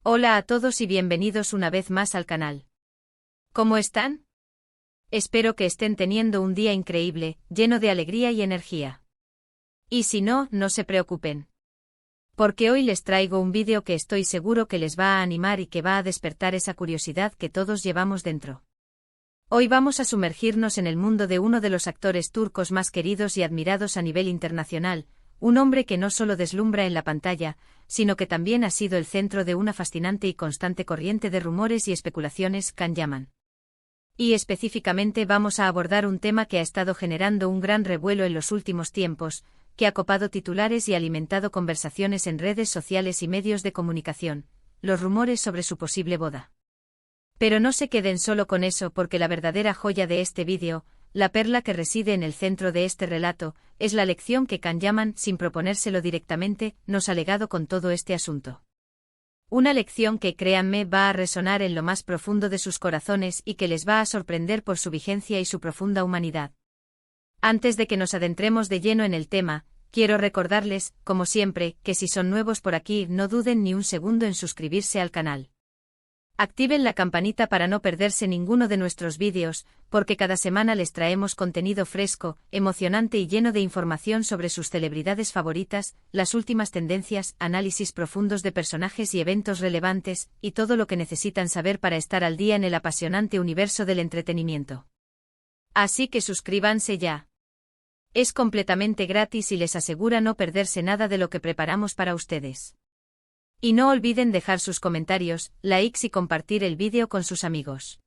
Hola a todos y bienvenidos una vez más al canal. ¿Cómo están? Espero que estén teniendo un día increíble, lleno de alegría y energía. Y si no, no se preocupen. Porque hoy les traigo un vídeo que estoy seguro que les va a animar y que va a despertar esa curiosidad que todos llevamos dentro. Hoy vamos a sumergirnos en el mundo de uno de los actores turcos más queridos y admirados a nivel internacional, un hombre que no solo deslumbra en la pantalla, sino que también ha sido el centro de una fascinante y constante corriente de rumores y especulaciones, Can Yaman. Y específicamente vamos a abordar un tema que ha estado generando un gran revuelo en los últimos tiempos, que ha copado titulares y alimentado conversaciones en redes sociales y medios de comunicación, los rumores sobre su posible boda. Pero no se queden solo con eso porque la verdadera joya de este vídeo, la perla que reside en el centro de este relato, es la lección que Can Yaman, sin proponérselo directamente, nos ha legado con todo este asunto. Una lección que, créanme, va a resonar en lo más profundo de sus corazones y que les va a sorprender por su vigencia y su profunda humanidad. Antes de que nos adentremos de lleno en el tema, quiero recordarles, como siempre, que si son nuevos por aquí no duden ni un segundo en suscribirse al canal. Activen la campanita para no perderse ninguno de nuestros vídeos, porque cada semana les traemos contenido fresco, emocionante y lleno de información sobre sus celebridades favoritas, las últimas tendencias, análisis profundos de personajes y eventos relevantes, y todo lo que necesitan saber para estar al día en el apasionante universo del entretenimiento. Así que suscríbanse ya. Es completamente gratis y les asegura no perderse nada de lo que preparamos para ustedes. Y no olviden dejar sus comentarios, likes y compartir el vídeo con sus amigos.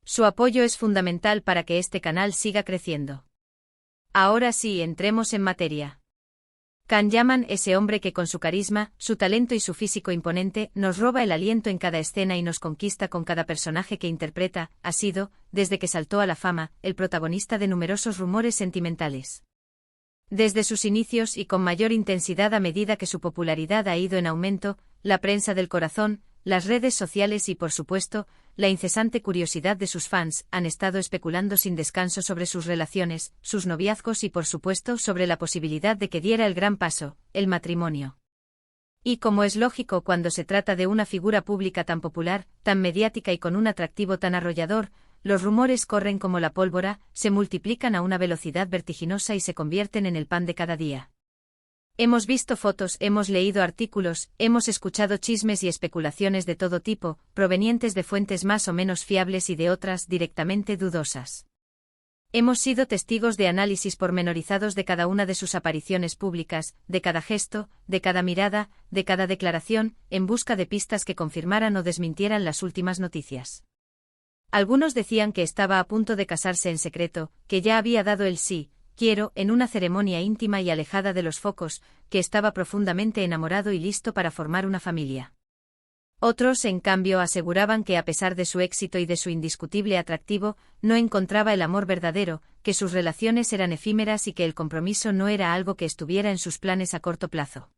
Su apoyo es fundamental para que este canal siga creciendo. Ahora sí, entremos en materia. Can Yaman, ese hombre que con su carisma, su talento y su físico imponente, nos roba el aliento en cada escena y nos conquista con cada personaje que interpreta, ha sido, desde que saltó a la fama, el protagonista de numerosos rumores sentimentales. Desde sus inicios y con mayor intensidad a medida que su popularidad ha ido en aumento, la prensa del corazón, las redes sociales y, por supuesto, la incesante curiosidad de sus fans han estado especulando sin descanso sobre sus relaciones, sus noviazgos y, por supuesto, sobre la posibilidad de que diera el gran paso, el matrimonio. Y como es lógico cuando se trata de una figura pública tan popular, tan mediática y con un atractivo tan arrollador, los rumores corren como la pólvora, se multiplican a una velocidad vertiginosa y se convierten en el pan de cada día. Hemos visto fotos, hemos leído artículos, hemos escuchado chismes y especulaciones de todo tipo, provenientes de fuentes más o menos fiables y de otras directamente dudosas. Hemos sido testigos de análisis pormenorizados de cada una de sus apariciones públicas, de cada gesto, de cada mirada, de cada declaración, en busca de pistas que confirmaran o desmintieran las últimas noticias. Algunos decían que estaba a punto de casarse en secreto, que ya había dado el sí, quiero, en una ceremonia íntima y alejada de los focos, que estaba profundamente enamorado y listo para formar una familia. Otros, en cambio, aseguraban que a pesar de su éxito y de su indiscutible atractivo, no encontraba el amor verdadero, que sus relaciones eran efímeras y que el compromiso no era algo que estuviera en sus planes a corto plazo.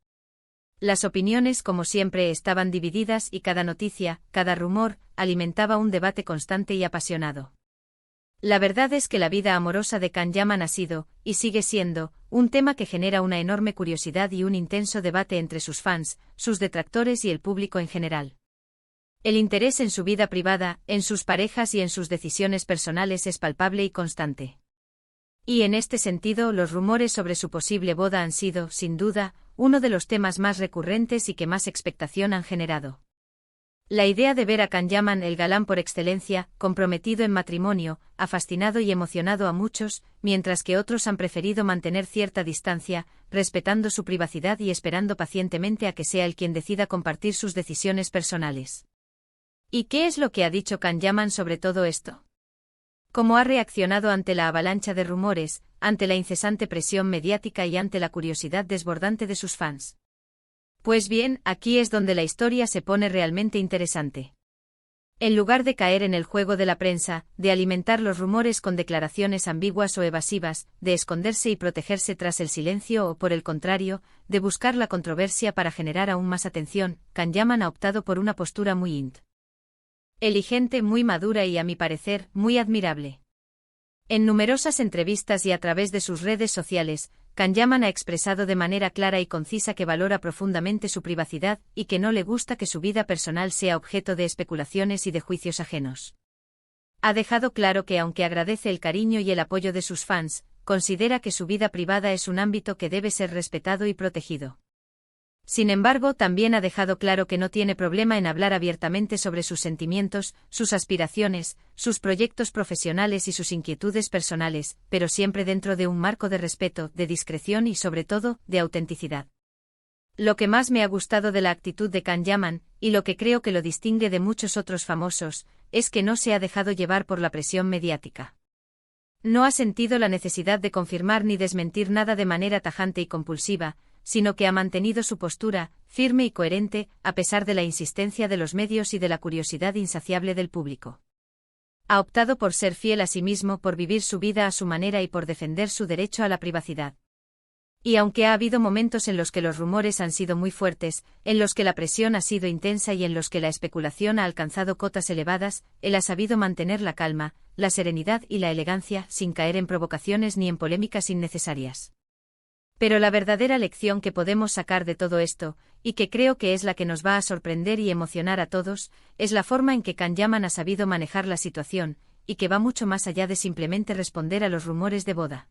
Las opiniones, como siempre, estaban divididas y cada noticia, cada rumor, alimentaba un debate constante y apasionado. La verdad es que la vida amorosa de Can Yaman ha sido, y sigue siendo, un tema que genera una enorme curiosidad y un intenso debate entre sus fans, sus detractores y el público en general. El interés en su vida privada, en sus parejas y en sus decisiones personales es palpable y constante. Y en este sentido, los rumores sobre su posible boda han sido, sin duda, uno de los temas más recurrentes y que más expectación han generado. La idea de ver a Can Yaman, el galán por excelencia, comprometido en matrimonio, ha fascinado y emocionado a muchos, mientras que otros han preferido mantener cierta distancia, respetando su privacidad y esperando pacientemente a que sea él quien decida compartir sus decisiones personales. ¿Y qué es lo que ha dicho Can Yaman sobre todo esto? ¿Cómo ha reaccionado ante la avalancha de rumores, ante la incesante presión mediática y ante la curiosidad desbordante de sus fans? Pues bien, aquí es donde la historia se pone realmente interesante. En lugar de caer en el juego de la prensa, de alimentar los rumores con declaraciones ambiguas o evasivas, de esconderse y protegerse tras el silencio o, por el contrario, de buscar la controversia para generar aún más atención, Can Yaman ha optado por una postura muy inteligente, muy madura y, a mi parecer, muy admirable. En numerosas entrevistas y a través de sus redes sociales, Can Yaman ha expresado de manera clara y concisa que valora profundamente su privacidad y que no le gusta que su vida personal sea objeto de especulaciones y de juicios ajenos. Ha dejado claro que aunque agradece el cariño y el apoyo de sus fans, considera que su vida privada es un ámbito que debe ser respetado y protegido. Sin embargo, también ha dejado claro que no tiene problema en hablar abiertamente sobre sus sentimientos, sus aspiraciones, sus proyectos profesionales y sus inquietudes personales, pero siempre dentro de un marco de respeto, de discreción y sobre todo, de autenticidad. Lo que más me ha gustado de la actitud de Can Yaman, y lo que creo que lo distingue de muchos otros famosos, es que no se ha dejado llevar por la presión mediática. No ha sentido la necesidad de confirmar ni desmentir nada de manera tajante y compulsiva, sino que ha mantenido su postura, firme y coherente, a pesar de la insistencia de los medios y de la curiosidad insaciable del público. Ha optado por ser fiel a sí mismo, por vivir su vida a su manera y por defender su derecho a la privacidad. Y aunque ha habido momentos en los que los rumores han sido muy fuertes, en los que la presión ha sido intensa y en los que la especulación ha alcanzado cotas elevadas, él ha sabido mantener la calma, la serenidad y la elegancia, sin caer en provocaciones ni en polémicas innecesarias. Pero la verdadera lección que podemos sacar de todo esto, y que creo que es la que nos va a sorprender y emocionar a todos, es la forma en que Can Yaman ha sabido manejar la situación, y que va mucho más allá de simplemente responder a los rumores de boda.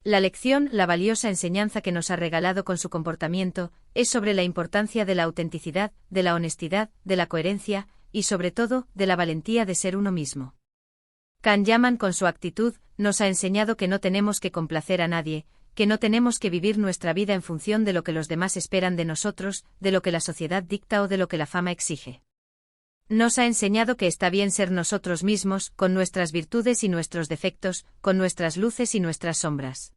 La lección, la valiosa enseñanza que nos ha regalado con su comportamiento, es sobre la importancia de la autenticidad, de la honestidad, de la coherencia, y sobre todo, de la valentía de ser uno mismo. Can Yaman con su actitud, nos ha enseñado que no tenemos que complacer a nadie, que no tenemos que vivir nuestra vida en función de lo que los demás esperan de nosotros, de lo que la sociedad dicta o de lo que la fama exige. Nos ha enseñado que está bien ser nosotros mismos, con nuestras virtudes y nuestros defectos, con nuestras luces y nuestras sombras.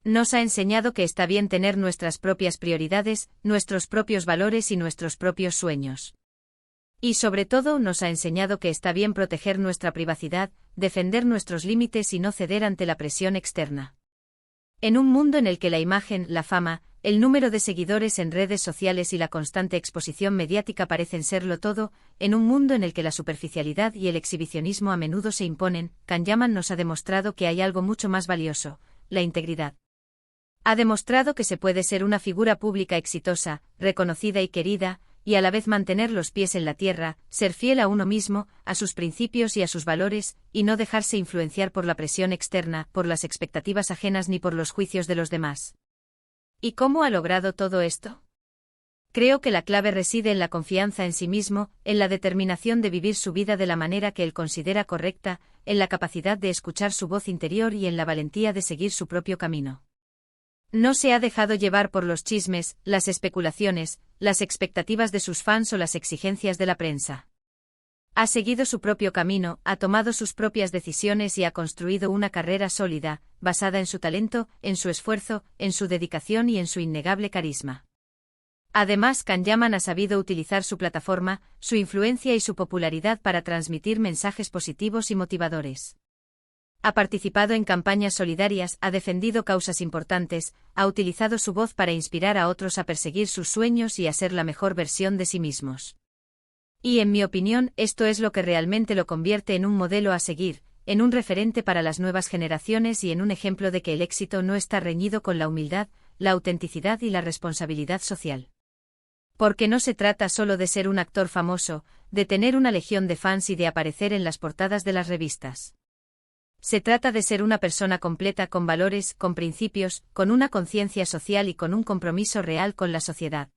Nos ha enseñado que está bien tener nuestras propias prioridades, nuestros propios valores y nuestros propios sueños. Y sobre todo nos ha enseñado que está bien proteger nuestra privacidad, defender nuestros límites y no ceder ante la presión externa. En un mundo en el que la imagen, la fama, el número de seguidores en redes sociales y la constante exposición mediática parecen serlo todo, en un mundo en el que la superficialidad y el exhibicionismo a menudo se imponen, Can Yaman nos ha demostrado que hay algo mucho más valioso, la integridad. Ha demostrado que se puede ser una figura pública exitosa, reconocida y querida, y a la vez mantener los pies en la tierra, ser fiel a uno mismo, a sus principios y a sus valores, y no dejarse influenciar por la presión externa, por las expectativas ajenas ni por los juicios de los demás. ¿Y cómo ha logrado todo esto? Creo que la clave reside en la confianza en sí mismo, en la determinación de vivir su vida de la manera que él considera correcta, en la capacidad de escuchar su voz interior y en la valentía de seguir su propio camino. No se ha dejado llevar por los chismes, las especulaciones, las expectativas de sus fans o las exigencias de la prensa. Ha seguido su propio camino, ha tomado sus propias decisiones y ha construido una carrera sólida, basada en su talento, en su esfuerzo, en su dedicación y en su innegable carisma. Además, Can Yaman ha sabido utilizar su plataforma, su influencia y su popularidad para transmitir mensajes positivos y motivadores. Ha participado en campañas solidarias, ha defendido causas importantes, ha utilizado su voz para inspirar a otros a perseguir sus sueños y a ser la mejor versión de sí mismos. Y en mi opinión, esto es lo que realmente lo convierte en un modelo a seguir, en un referente para las nuevas generaciones y en un ejemplo de que el éxito no está reñido con la humildad, la autenticidad y la responsabilidad social. Porque no se trata solo de ser un actor famoso, de tener una legión de fans y de aparecer en las portadas de las revistas. Se trata de ser una persona completa con valores, con principios, con una conciencia social y con un compromiso real con la sociedad.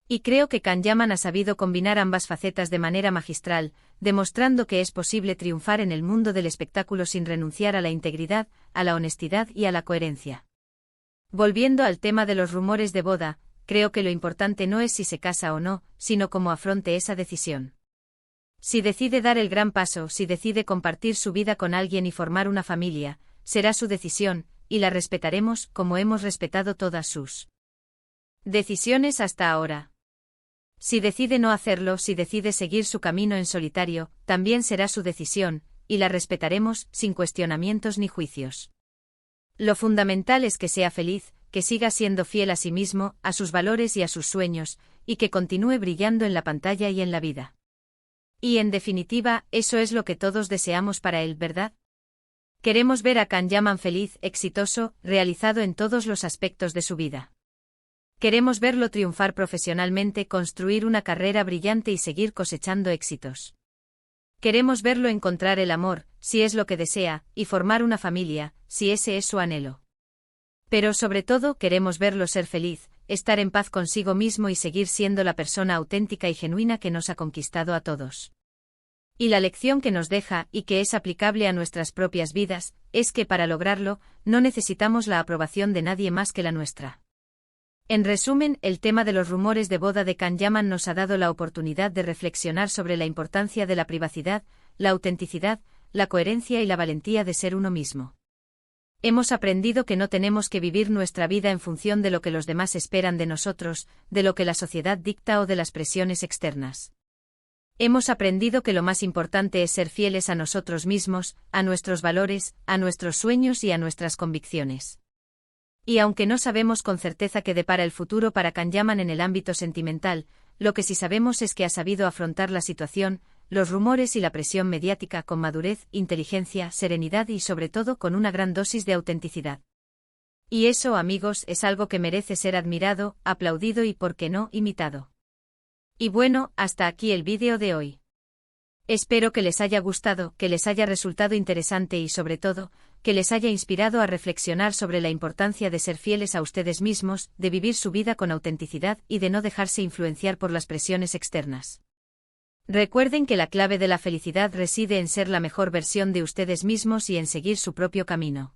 Y creo que Can Yaman ha sabido combinar ambas facetas de manera magistral, demostrando que es posible triunfar en el mundo del espectáculo sin renunciar a la integridad, a la honestidad y a la coherencia. Volviendo al tema de los rumores de boda, creo que lo importante no es si se casa o no, sino cómo afronte esa decisión. Si decide dar el gran paso, si decide compartir su vida con alguien y formar una familia, será su decisión, y la respetaremos como hemos respetado todas sus decisiones hasta ahora. Si decide no hacerlo, si decide seguir su camino en solitario, también será su decisión, y la respetaremos, sin cuestionamientos ni juicios. Lo fundamental es que sea feliz, que siga siendo fiel a sí mismo, a sus valores y a sus sueños, y que continúe brillando en la pantalla y en la vida. Y en definitiva, eso es lo que todos deseamos para él, ¿verdad? Queremos ver a Can Yaman feliz, exitoso, realizado en todos los aspectos de su vida. Queremos verlo triunfar profesionalmente, construir una carrera brillante y seguir cosechando éxitos. Queremos verlo encontrar el amor, si es lo que desea, y formar una familia, si ese es su anhelo. Pero sobre todo queremos verlo ser feliz, estar en paz consigo mismo y seguir siendo la persona auténtica y genuina que nos ha conquistado a todos. Y la lección que nos deja, y que es aplicable a nuestras propias vidas, es que para lograrlo, no necesitamos la aprobación de nadie más que la nuestra. En resumen, el tema de los rumores de boda de Can Yaman nos ha dado la oportunidad de reflexionar sobre la importancia de la privacidad, la autenticidad, la coherencia y la valentía de ser uno mismo. Hemos aprendido que no tenemos que vivir nuestra vida en función de lo que los demás esperan de nosotros, de lo que la sociedad dicta o de las presiones externas. Hemos aprendido que lo más importante es ser fieles a nosotros mismos, a nuestros valores, a nuestros sueños y a nuestras convicciones. Y aunque no sabemos con certeza qué depara el futuro para Can Yaman en el ámbito sentimental, lo que sí sabemos es que ha sabido afrontar la situación, los rumores y la presión mediática con madurez, inteligencia, serenidad y sobre todo con una gran dosis de autenticidad. Y eso, amigos, es algo que merece ser admirado, aplaudido y, por qué no, imitado. Y bueno, hasta aquí el vídeo de hoy. Espero que les haya gustado, que les haya resultado interesante y sobre todo, que les haya inspirado a reflexionar sobre la importancia de ser fieles a ustedes mismos, de vivir su vida con autenticidad y de no dejarse influenciar por las presiones externas. Recuerden que la clave de la felicidad reside en ser la mejor versión de ustedes mismos y en seguir su propio camino.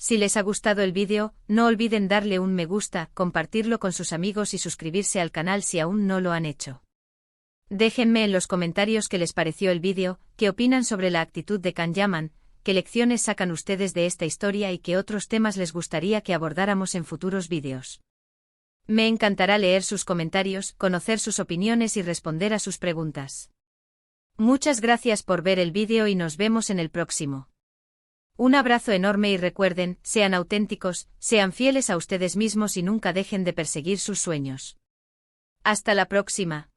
Si les ha gustado el vídeo, no olviden darle un me gusta, compartirlo con sus amigos y suscribirse al canal si aún no lo han hecho. Déjenme en los comentarios qué les pareció el vídeo, qué opinan sobre la actitud de Can Yaman, qué lecciones sacan ustedes de esta historia y qué otros temas les gustaría que abordáramos en futuros vídeos. Me encantará leer sus comentarios, conocer sus opiniones y responder a sus preguntas. Muchas gracias por ver el vídeo y nos vemos en el próximo. Un abrazo enorme y recuerden, sean auténticos, sean fieles a ustedes mismos y nunca dejen de perseguir sus sueños. Hasta la próxima.